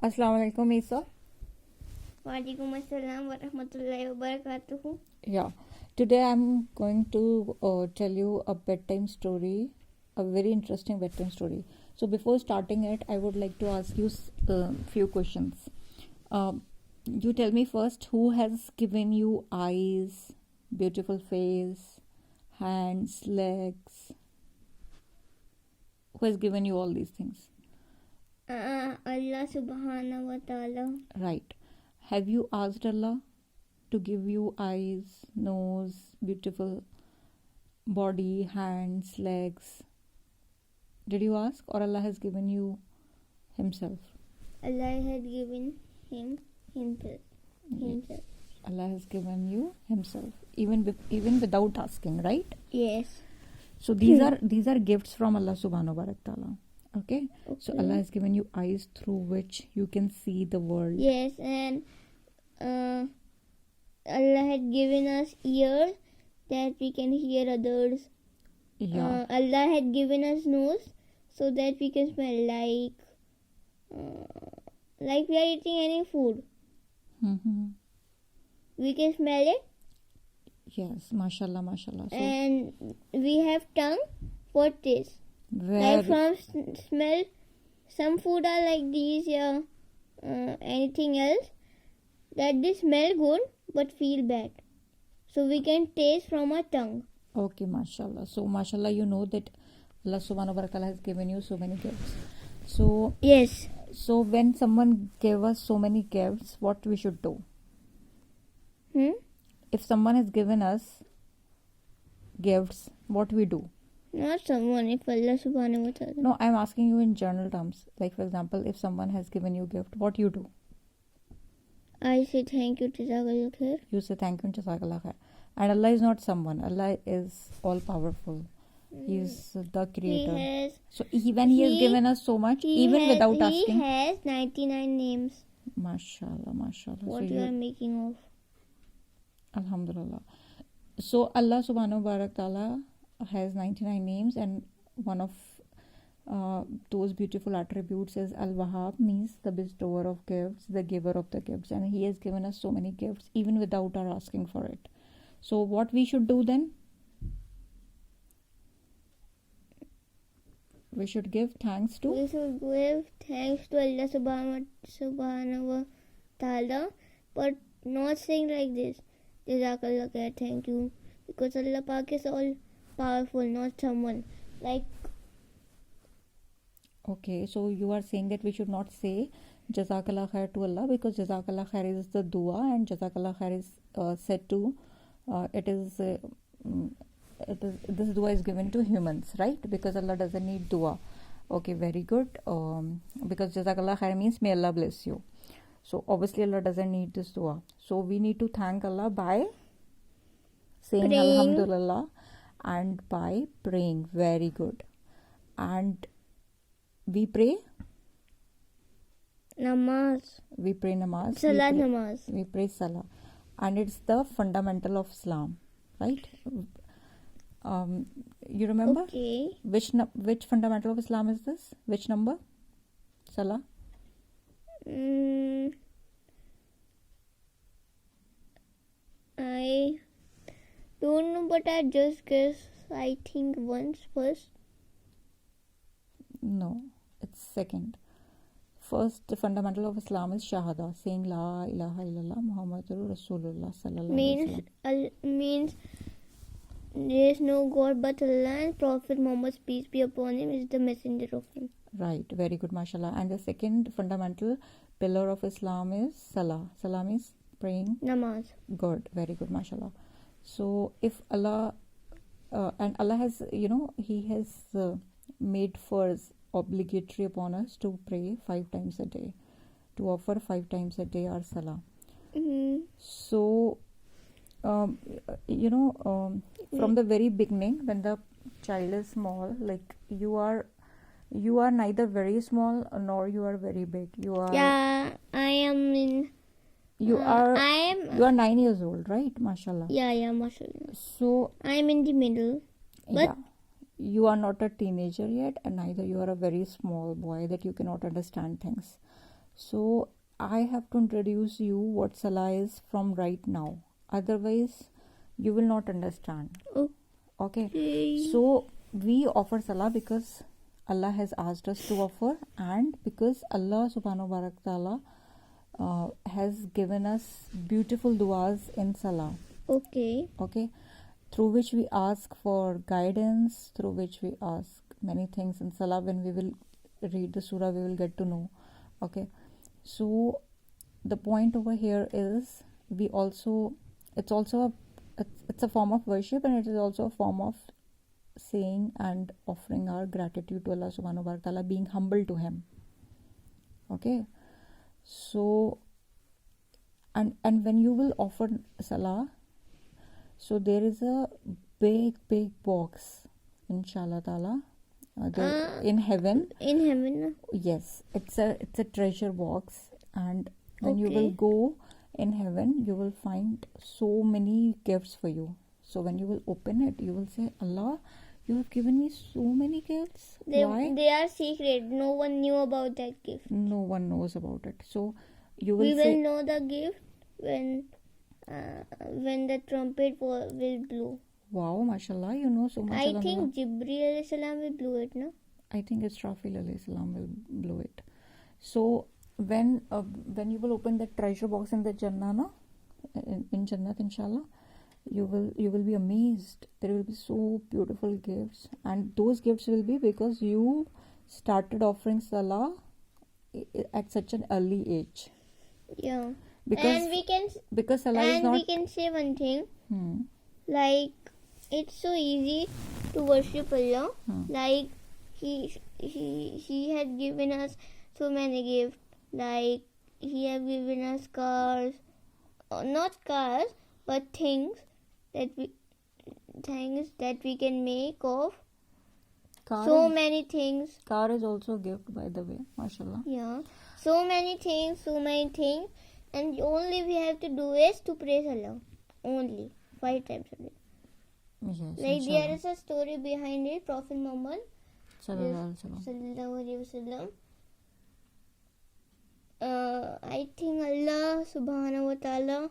Assalamu alaikum, Isa. Walaikum assalam wa rahmatullahi wa barakatuhu. Yeah, today I'm going to tell you a bedtime story, a very interesting bedtime story. So before starting it, I would like to ask you a few questions. You tell me first, who has given you eyes, beautiful face, hands, legs? Who has given you all these things? Allah subhanahu wa ta'ala. Right. Have you asked Allah to give you eyes, nose, beautiful body, hands, legs? Did you ask, or Allah has given you Himself? Allah had given himself. Allah has given you Himself, even without asking, right? Yes. So these are gifts from Allah Subhanahu wa Taala. Okay? So Allah has given you eyes through which you can see the world. Yes, and Allah had given us ears that we can hear others. Yeah. Allah had given us nose so that we can smell like we are eating any food. Mm-hmm. We can smell it. Yes, mashallah, mashallah. So And we have tongue for taste. very Like from smell, some food are like these, anything else that they smell good but feel bad. So we can taste from our tongue. okay, mashallah. So mashallah, you know that Allah Subhanahu wa Taala has given you so many gifts. So Yes. when someone gave us so many gifts, what we should do? If someone has given us gifts, what we do? Not someone, if Allah subhanahu wa ta'ala. No, I'm asking you in general terms. Like, for example, if someone has given you gift, what you do? I say thank you to Jazakallah khair. You say thank you and Jazakallah khair. And Allah is not someone. Allah is all powerful. He is the creator. So when he has given us so much, even without asking. He has 99 names. Mashallah, mashallah. What so you are making of? Alhamdulillah. So Allah Subhanahu wa Taala has 99 names, and one of those beautiful attributes is Al-Wahhab, means the bestower of gifts, the giver of the gifts, and He has given us so many gifts even without our asking for it. So what we should do then? We should give thanks to. We should give thanks to Allah subhanahu wa ta'ala, but not saying like this. Jazakallah khair, thank you. Because Allah Pak is all powerful, not someone. Like. Okay, so you are saying that we should not say Jazakallah khair to Allah, because Jazakallah khair is the dua, and Jazakallah khair is said to, this dua is given to humans, right? Because Allah doesn't need dua. Okay, very good. Because Jazakallah khair means may Allah bless you. So obviously Allah doesn't need this dua. So we need to thank Allah by saying Praying. Alhamdulillah and by praying. Very good. And we pray. Namaz. We pray namaz. Salah namaz. We pray salah. And it's the fundamental of Islam, right? You remember? Okay. Which fundamental of Islam is this? Which number? Salah? I don't know, but I just guess. I think once first. No, it's second. First, the fundamental of Islam is Shahada, saying La ilaha illallah Muhammadur Rasulullah sallallahu alaihi wasallam. Means there is no God but Allah, and Prophet Muhammad, peace be upon him, is the messenger of him. Right, very good, mashallah. And the second fundamental pillar of Islam is Salah. Salah means praying. Namaz. Good, very good, mashallah. So if Allah, and Allah has, He has made first obligatory upon us to pray 5 times a day, to offer 5 times a day our Salah. So, from the very beginning, when the child is small, like you are neither very small nor you are very big. You are. Yeah, I am in. You are 9 years old, right? Mashallah. Yeah, mashallah. So I am in the middle. But yeah, you are not a teenager yet, and neither you are a very small boy that you cannot understand things. So I have to introduce you what Salah is from right now. Otherwise, you will not understand. Okay. So we offer Salah because Allah has asked us to offer, and because Allah subhanahu wa ta'ala has given us beautiful du'as in Salah. Okay. Okay, through which we ask for guidance, through which we ask many things in Salah. When we will read the surah, we will get to know. Okay, so the point over here is it's a form of worship, and it is also a form of saying and offering our gratitude to Allah subhanahu wa ta'ala, being humble to him. Okay, so and when you will offer Salah, so there is a big box, inshallah ta'ala, in heaven. In heaven. Yes, it's a treasure box, and when you will go in heaven, you will find so many gifts for you. So when you will open it, you will say, Allah, you have given me so many gifts. Why? They are secret. No one knew about that gift. No one knows about it. So you will We say, will know the gift when the trumpet will blow. wow, mashallah, you know so much. I think Jibreel alayhi salam will blow it, no? I think Israfil alayhi salam will blow it. So when you will open that treasure box in the Jannah, no? in Jannat, inshallah, you will be amazed. There will be so beautiful gifts, and those gifts will be because you started offering Salah at such an early age. Yeah. Because Salah is not. And we can say one thing. Like, it's so easy to worship Allah. Like, he had given us so many gifts. Like, he have given us cars, not cars, but things that we can make of. So many things. Car is also a gift, by the way, mashallah. Yeah, so many things, and only we have to do is to praise Allah, only 5 times a day. Yes, like inshallah. There is a story behind it. Prophet Muhammad Sallallahu Alaihi Wasallam. I think Allah subhanahu wa ta'ala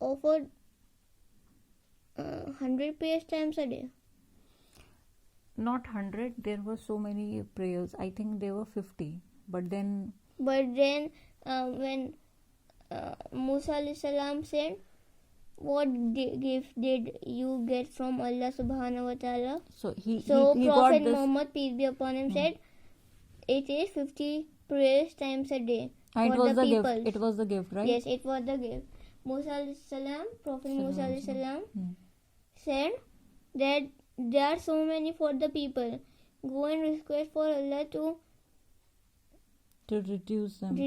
offered 100 prayers times a day. Not 100, there were so many prayers. I think there were 50. But then when Musa alayhi salam said, what gift did you get from Allah subhanahu wa ta'ala? So Prophet Muhammad, peace be upon him, said it is 50 prayers times a day. And for it was the the people. gift. It was the gift, right? Yes, it was the gift. Musa alayhi salam, Prophet Musa alayhi salam said that there are so many for the people. Go and request for Allah to reduce them.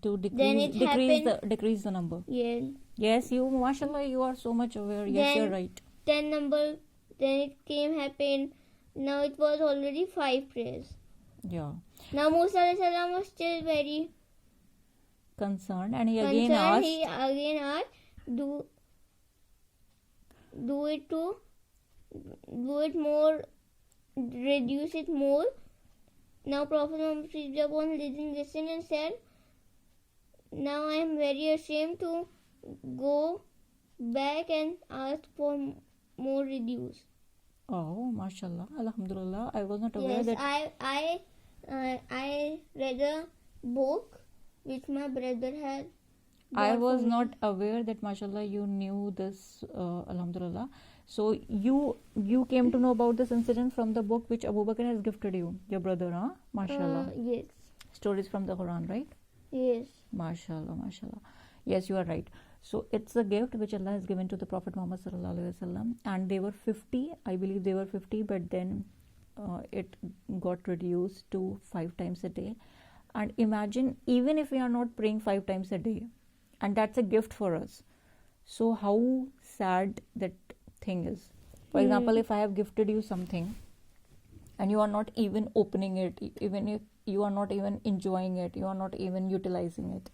To decrease the number. Yeah. Yes, you, mashallah, you are so much aware. Yes, you're right. 10 number, then it happened. Now it was already 5 prayers. Yeah. Now Musa alayhi salam was still very concerned, and he again asked, do it more, reduce it more. Now Prophet Muhammad listened and said, now I am very ashamed to go back and ask for more reduce. Oh, mashallah, alhamdulillah. I was not aware that. I read a book which my brother had. I was not aware that, mashallah, you knew this, alhamdulillah. So you came to know about this incident from the book which Abu Bakr has gifted you, your brother, huh? Mashallah. Yes. Stories from the Quran, right? Yes. Mashallah, mashallah. Yes, you are right. So it's a gift which Allah has given to the Prophet Muhammad sallallahu alaihi wasallam, and they were 50. I believe they were 50, but then it got reduced to 5 times a day. And imagine, even if we are not praying 5 times a day, and that's a gift for us, so how sad that thing is. For example, if I have gifted you something and you are not even opening it, even if you are not even enjoying it, you are not even utilizing it,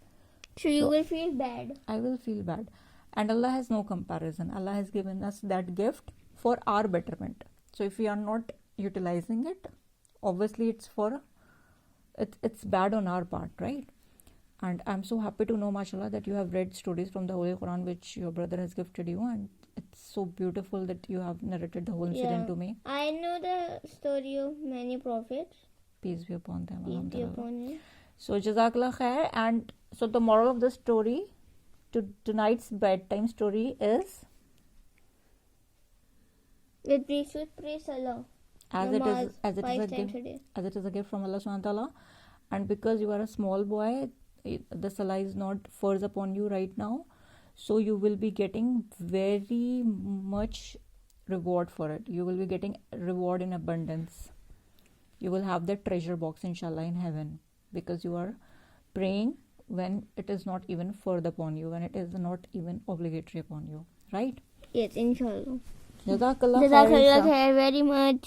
so you will feel bad. I will feel bad. And Allah has no comparison. Allah has given us that gift for our betterment. So if we are not utilizing it, obviously it's bad on our part, right? And I'm so happy to know, mashallah, that you have read stories from the Holy Quran which your brother has gifted you, and it's so beautiful that you have narrated the whole incident to me. I know the story of many prophets. Peace be upon them. Peace be Alhamdulillah. upon him. So Jazakallah khair. And so the moral of the story, tonight's bedtime story is, That we should praise Allah. as it Namaz is a 5 times gift, a day. as it is a gift from Allah subhanahu wa ta'ala, and because you are a small boy, the salah is not forced upon you right now, so you will be getting very much reward for it. You will be getting reward in abundance. You will have that treasure box, inshallah, in heaven, because you are praying when it is not even forced upon you, when it is not even obligatory upon you, right? Yes, inshallah. Jazakallah khair, Jazakallah Isa. khair very much.